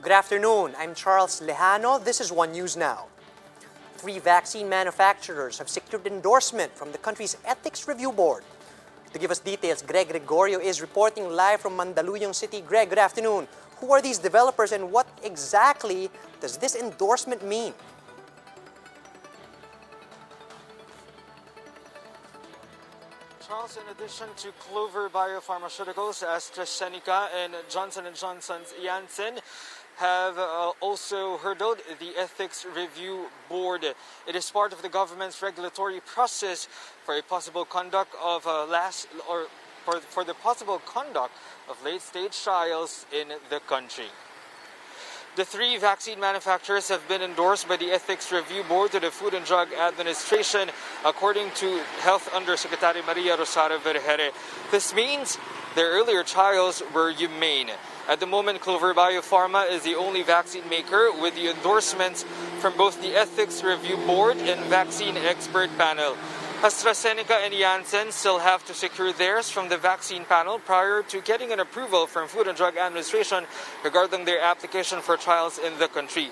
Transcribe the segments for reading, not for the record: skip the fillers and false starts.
Good afternoon, I'm Charles Lejano. This is One News Now. 3 vaccine manufacturers have secured endorsement from the country's Ethics Review Board. To give us details, Greg Gregorio is reporting live from Mandaluyong City. Greg, good afternoon. Who are these developers and what exactly does this endorsement mean? Charles, in addition to Clover Biopharmaceuticals, AstraZeneca, and Johnson & Johnson's Janssen, have also hurdled the Ethics Review Board. It is part of the government's regulatory process for a possible conduct of for the possible conduct of late-stage trials in the country. The 3 vaccine manufacturers have been endorsed by the Ethics Review Board to the Food and Drug Administration, according to Health Undersecretary Maria Rosario Vergere. This means their earlier trials were humane. At the moment, Clover Biopharma is the only vaccine maker with the endorsements from both the Ethics Review Board and Vaccine Expert Panel. AstraZeneca and Janssen still have to secure theirs from the vaccine panel prior to getting an approval from Food and Drug Administration regarding their application for trials in the country.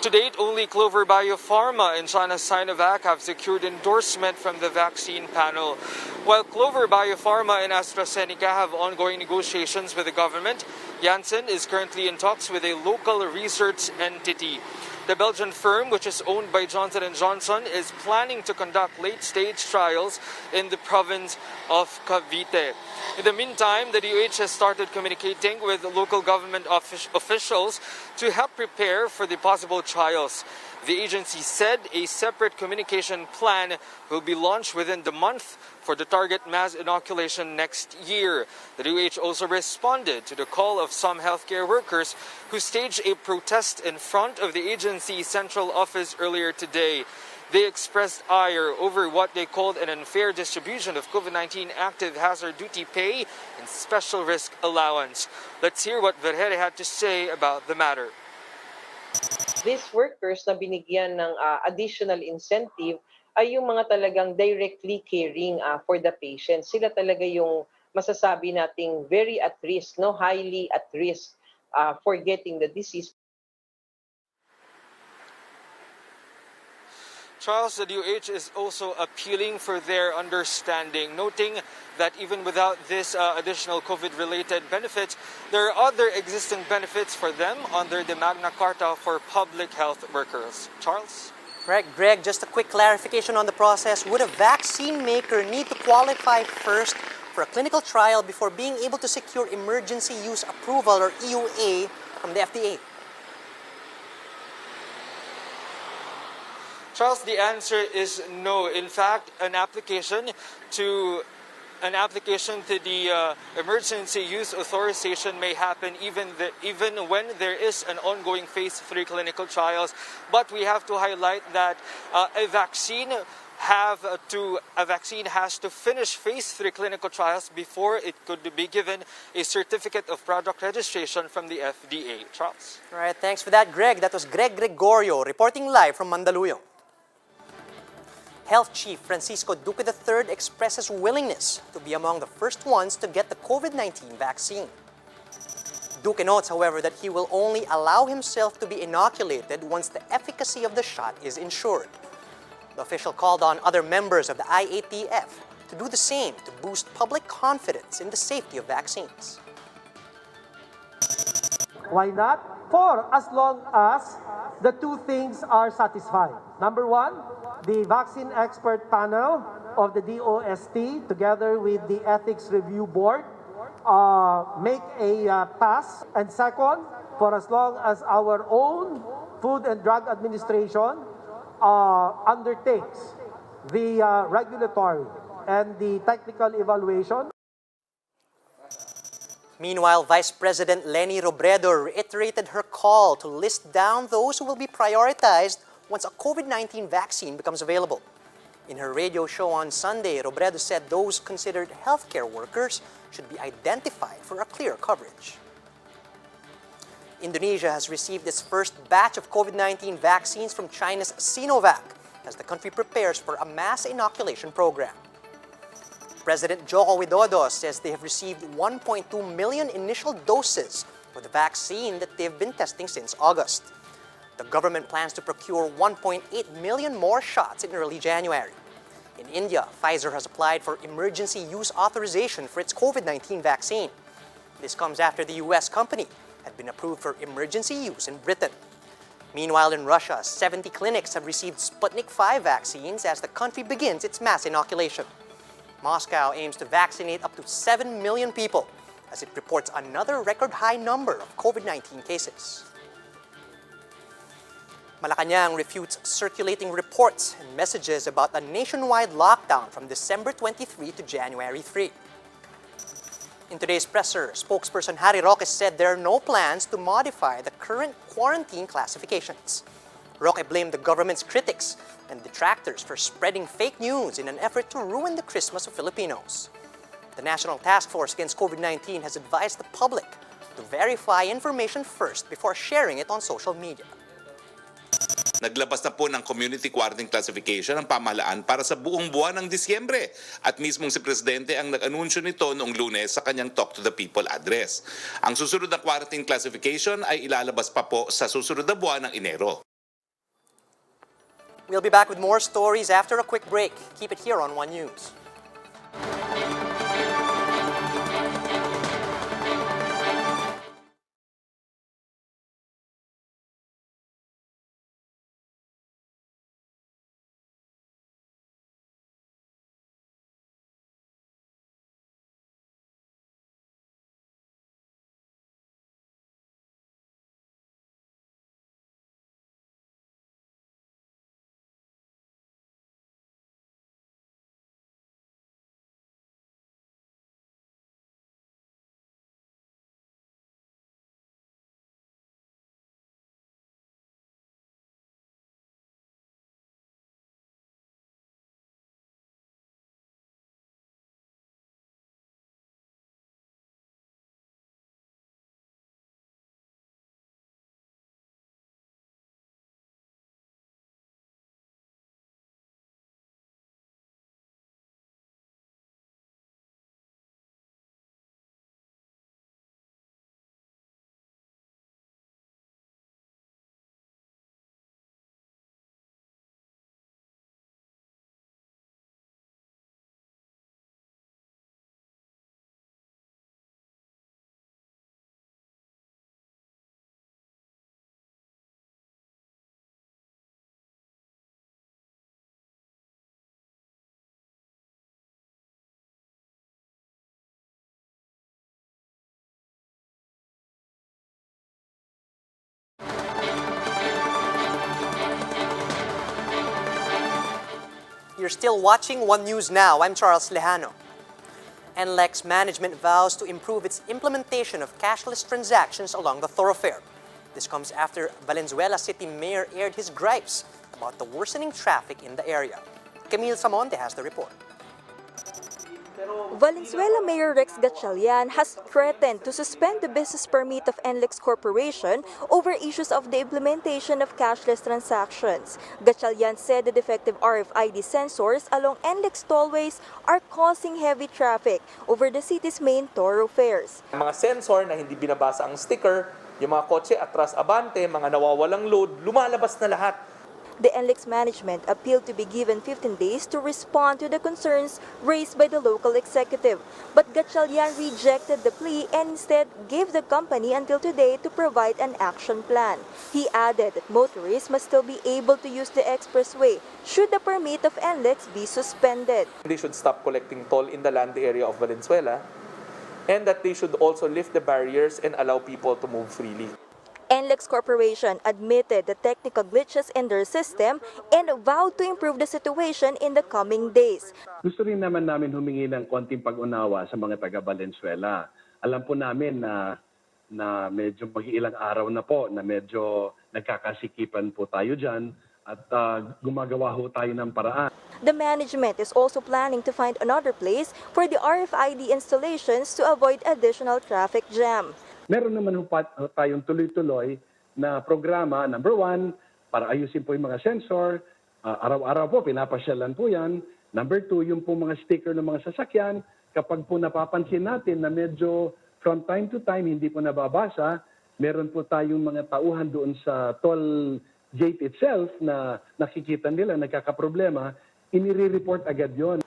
To date, only Clover Biopharma and China's Sinovac have secured endorsement from the vaccine panel. While Clover Biopharma and AstraZeneca have ongoing negotiations with the government, Janssen is currently in talks with a local research entity. The Belgian firm, which is owned by Johnson & Johnson, is planning to conduct late-stage trials in the province of Cavite. In the meantime, the DOH has started communicating with local government officials to help prepare for the possible trials. The agency said a separate communication plan will be launched within the month for the target mass inoculation next year. The DOH also responded to the call of some healthcare workers who staged a protest in front of the agency's central office earlier today. They expressed ire over what they called an unfair distribution of COVID-19 active hazard duty pay and special risk allowance. Let's hear what Vergere had to say about the matter. These workers na binigyan ng additional incentive ay yung mga talagang directly caring for the patient. Sila talaga yung masasabi nating very at risk, no, highly at risk for getting the disease. Charles, the DOH is also appealing for their understanding, noting that even without this additional COVID-related benefits, there are other existing benefits for them under the Magna Carta for public health workers. Charles? Right, Greg, just a quick clarification on the process. Would a vaccine maker need to qualify first for a clinical trial before being able to secure emergency use approval or EUA from the FDA? Charles, the answer is no. In fact, an application to the emergency use authorization may happen even when there is an ongoing phase 3 clinical trials. But we have to highlight that a vaccine has to finish phase 3 clinical trials before it could be given a certificate of product registration from the FDA. Charles? All right, thanks for that, Greg. That was Greg Gregorio reporting live from Mandaluyong. Health Chief Francisco Duque III expresses willingness to be among the first ones to get the COVID-19 vaccine. Duque notes, however, that he will only allow himself to be inoculated once the efficacy of the shot is ensured. The official called on other members of the IATF to do the same to boost public confidence in the safety of vaccines. Why not? For as long as the 2 things are satisfied. Number 1, the vaccine expert panel of the DOST together with the Ethics Review Board make a pass. And second, for as long as our own Food and Drug Administration undertakes the regulatory and the technical evaluation. Meanwhile, Vice President Leni Robredo reiterated her call to list down those who will be prioritized once a COVID-19 vaccine becomes available. In her radio show on Sunday, Robredo said those considered healthcare workers should be identified for a clear coverage. Indonesia has received its first batch of COVID-19 vaccines from China's Sinovac as the country prepares for a mass inoculation program. President Joko Widodo says they have received 1.2 million initial doses with the vaccine that they've been testing since August. The government plans to procure 1.8 million more shots in early January. In India, Pfizer has applied for emergency use authorization for its COVID-19 vaccine. This comes after the US company had been approved for emergency use in Britain. Meanwhile, in Russia, 70 clinics have received Sputnik V vaccines as the country begins its mass inoculation. Moscow aims to vaccinate up to 7 million people as it reports another record high number of COVID-19 cases. Malacanang refutes circulating reports and messages about a nationwide lockdown from December 23 to January 3. In today's presser, spokesperson Harry Roque said there are no plans to modify the current quarantine classifications. Roque blamed the government's critics and detractors for spreading fake news in an effort to ruin the Christmas of Filipinos. The National Task Force Against COVID-19 has advised the public to verify information first before sharing it on social media. Naglabas na po ng community quarantine classification ang pamahalaan para sa buong buwan ng Disyembre. At mismong si Presidente ang nag-anunsyo nito noong Lunes sa kanyang Talk to the People address. Ang susunod na quarantine classification ay ilalabas pa po sa susunod na buwan ng Enero. We'll be back with more stories after a quick break. Keep it here on One News. You're still watching One News Now. I'm Charles Lejano. NLEX management vows to improve its implementation of cashless transactions along the thoroughfare. This comes after Valenzuela City Mayor aired his gripes about the worsening traffic in the area. Camille Samonte has the report. Valenzuela Mayor Gatchalian has threatened to suspend the business permit of NLEX Corporation over issues of the implementation of cashless transactions. Gatchalian said the defective RFID sensors along NLEX tollways are causing heavy traffic over the city's main thoroughfares. Mga sensor na hindi binabasa ang sticker, yung mga kotse atras abante, mga nawawalang load, lumalabas na lahat. The NLEX management appealed to be given 15 days to respond to the concerns raised by the local executive. But Gatchalian rejected the plea and instead gave the company until today to provide an action plan. He added that motorists must still be able to use the expressway should the permit of NLEX be suspended. They should stop collecting toll in the land area of Valenzuela and that they should also lift the barriers and allow people to move freely. NLEX Corporation admitted the technical glitches in their system and vowed to improve the situation in the coming days. Gusto rin naman namin humingi ng konting pag-unawa sa mga taga Valenzuela. Alam po namin na medyo mag-ilang araw na po na medyo nagkakasikipan po tayo dyan at gumagawa ho tayo ng paraan. The management is also planning to find another place for the RFID installations to avoid additional traffic jam. Meron naman tayong tuloy-tuloy na programa, number 1, para ayusin po yung mga sensor. Araw-araw po, pinapasyalan po yan. Number 2, yung po mga sticker ng mga sasakyan. Kapag po napapansin natin na medyo from time to time, hindi po nababasa, meron po tayong mga tauhan doon sa toll gate itself na nakikita nila, nagkakaproblema, inire-report agad yon.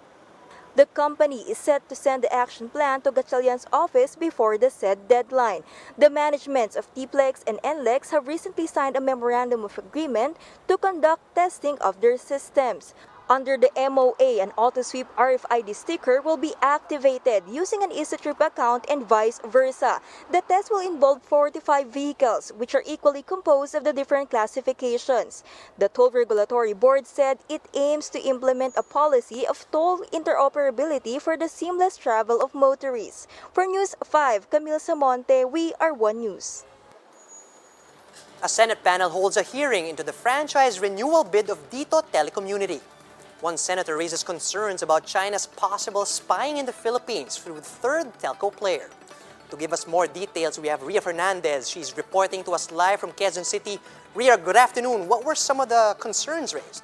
The company is set to send the action plan to Gatchalian's office before the said deadline. The managements of NLEX and NLEX have recently signed a memorandum of agreement to conduct testing of their systems. Under the MOA, an auto-sweep RFID sticker will be activated using an EasyTrip account and vice versa. The test will involve 45 vehicles, which are equally composed of the different classifications. The Toll Regulatory Board said it aims to implement a policy of toll interoperability for the seamless travel of motorists. For News 5, Camille Samonte, we are One News. A Senate panel holds a hearing into the franchise renewal bid of Dito Telecommunity. One senator raises concerns about China's possible spying in the Philippines through the third telco player. To give us more details, we have Ria Fernandez. She's reporting to us live from Quezon City. Ria, good afternoon. What were some of the concerns raised?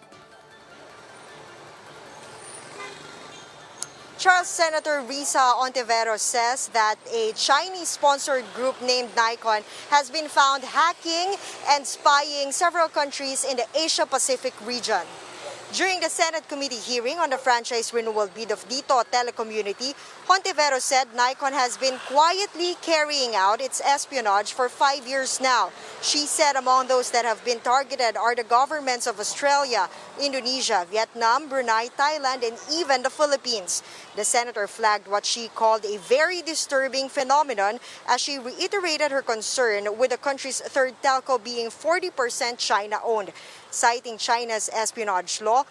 Charles, Senator Risa Ontiveros says that a Chinese-sponsored group named Nikon has been found hacking and spying several countries in the Asia-Pacific region. During the Senate committee hearing on the franchise renewal bid of Dito Telecommunity, Ontiveros said Nikon has been quietly carrying out its espionage for 5 years now. She said among those that have been targeted are the governments of Australia, Indonesia, Vietnam, Brunei, Thailand, and even the Philippines. The senator flagged what she called a very disturbing phenomenon as she reiterated her concern with the country's third telco being 40% China-owned. Citing China's espionage law,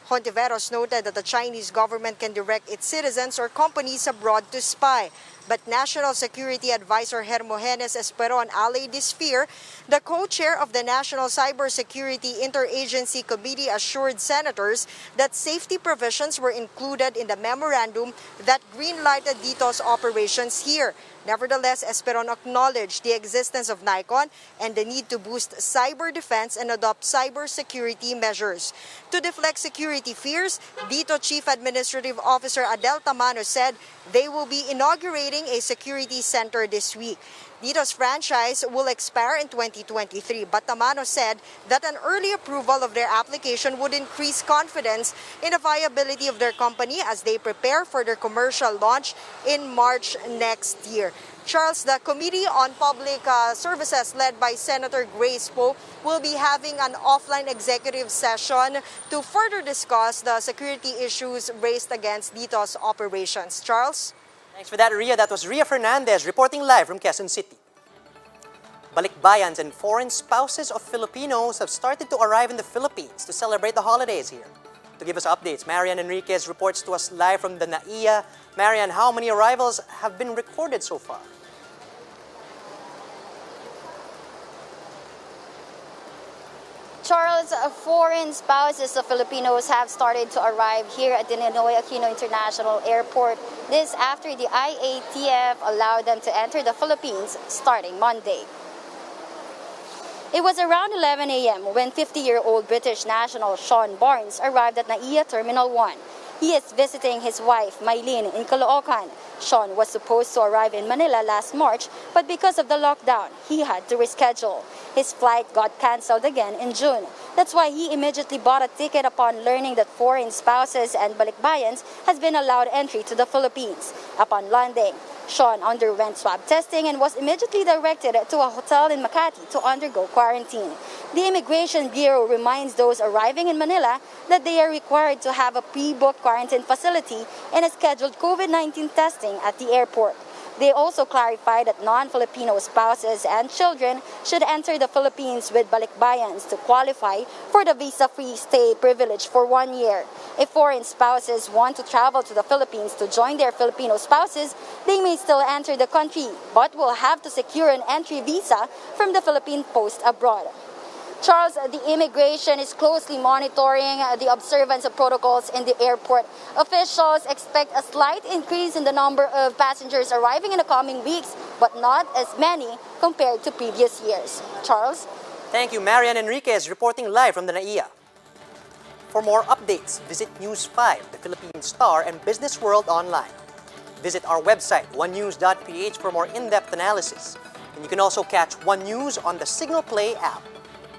Ontiveros noted that the Chinese government can direct its citizens or companies abroad to spy. But National Security Advisor Hermogenes Esperon allayed this fear. The co-chair of the National Cybersecurity Interagency Committee assured senators that safety provisions were included in the memorandum that greenlighted Dito's operations here. Nevertheless, Esperon acknowledged the existence of Nikon and the need to boost cyber defense and adopt cybersecurity measures. To deflect security fears, Dito Chief Administrative Officer Adel Tamano said they will be inaugurating a security center this week. Dito's franchise will expire in 2023, but Tamano said that an early approval of their application would increase confidence in the viability of their company as they prepare for their commercial launch in March next year. Charles, the Committee on Public Services led by Senator Grace Poe will be having an offline executive session to further discuss the security issues raised against Dito's operations. Charles? Thanks for that, Ria. That was Ria Fernandez reporting live from Quezon City. Balikbayans and foreign spouses of Filipinos have started to arrive in the Philippines to celebrate the holidays here. To give us updates, Marian Enriquez reports to us live from the NAIA. Marian, how many arrivals have been recorded so far? Charles, foreign spouses of Filipinos have started to arrive here at the Ninoy Aquino International Airport. This after the IATF allowed them to enter the Philippines starting Monday. It was around 11 a.m. when 50-year-old British national Sean Barnes arrived at NAIA Terminal 1. He is visiting his wife, Mylene, in Caloocan. Sean was supposed to arrive in Manila last March, but because of the lockdown, he had to reschedule. His flight got cancelled again in June. That's why he immediately bought a ticket upon learning that foreign spouses and Balikbayans has been allowed entry to the Philippines. Upon landing, Sean underwent swab testing and was immediately directed to a hotel in Makati to undergo quarantine. The Immigration Bureau reminds those arriving in Manila that they are required to have a pre-booked quarantine facility and a scheduled COVID-19 testing at the airport. They also clarified that non-Filipino spouses and children should enter the Philippines with Balikbayans to qualify for the visa-free stay privilege for 1 year. If foreign spouses want to travel to the Philippines to join their Filipino spouses, they may still enter the country, but will have to secure an entry visa from the Philippine Post abroad. Charles, the immigration is closely monitoring the observance of protocols in the airport. Officials expect a slight increase in the number of passengers arriving in the coming weeks, but not as many compared to previous years. Charles? Thank you, Marian Enriquez, reporting live from the NAIA. For more updates, visit News 5, the Philippine Star, and Business World online. Visit our website, onenews.ph, for more in-depth analysis. And you can also catch One News on the Signal Play app.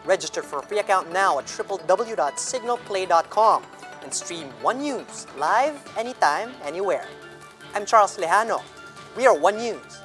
Register for a free account now at www.signalplay.com and stream One News live anytime, anywhere. I'm Charles Lejano. We are One News.